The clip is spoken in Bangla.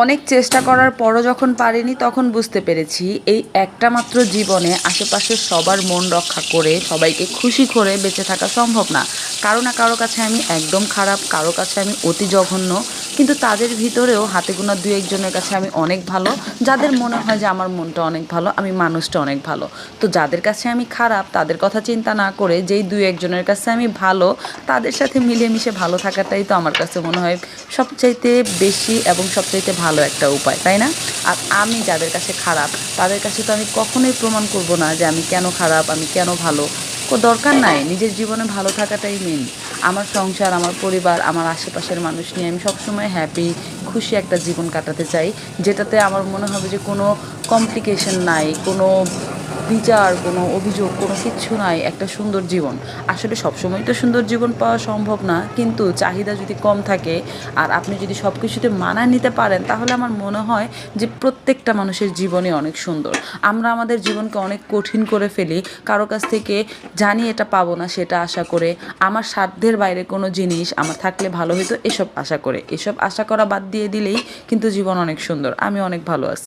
অনেক চেষ্টা করার পরও যখন পারিনি তখন বুঝতে পেরেছি এই একটা মাত্র জীবনে আশেপাশের সবার মন রক্ষা করে সবাইকে খুশি করে বেঁচে থাকা সম্ভব না। কারো না কারো কাছে আমি একদম খারাপ, কারো কাছে আমি অতি জঘন্য, কিন্তু তাদের ভিতরেও হাতে গোনা দু একজনের কাছে আমি অনেক ভালো। যাদের মনে হয় যে আমার মনটা অনেক ভালো, আমি মানুষটা অনেক ভালো। তো যাদের কাছে আমি খারাপ তাদের কথা চিন্তা না করে যেই দুই একজনের কাছে আমি ভালো, তাদের সাথে মিলেমিশে ভালো থাকাটাই তো আমার কাছে মনে হয় সবচাইতে বেশি এবং সবচাইতে ভালো একটা উপায়, তাই না? আর আমি যাদের কাছে খারাপ তাদের কাছে তো আমি কখনোই প্রমাণ করব না যে আমি কেন খারাপ, আমি কেন ভালো। দরকার নাই, নিজের জীবনে ভালো থাকাটাই মেন। আমার সংসার, আমার পরিবার, আমার আশেপাশের মানুষ নিয়ে আমি সবসময় হ্যাপি, খুশি একটা জীবন কাটাতে চাই, যেটাতে আমার মনে হবে যে কোনো কমপ্লিকেশন নাই, কোনো বিচার, কোনো অভিযোগ, কোনো কিচ্ছু নাই, একটা সুন্দর জীবন। আসলে সবসময় তো সুন্দর জীবন পাওয়া সম্ভব না, কিন্তু চাহিদা যদি কম থাকে আর আপনি যদি সব কিছুতে মানায় নিতে পারেন, তাহলে আমার মনে হয় যে প্রত্যেকটা মানুষের জীবনই অনেক সুন্দর। আমরা আমাদের জীবনকে অনেক কঠিন করে ফেলি, কারো কাছ থেকে জানি এটা পাবো না সেটা আশা করে, আমার সাধ্যের বাইরে কোনো জিনিস আমার থাকলে ভালো হতো এসব আশা করে। এসব আশা করা বাদ দিয়ে দিলেই কিন্তু জীবন অনেক সুন্দর। আমি অনেক ভালো আছি।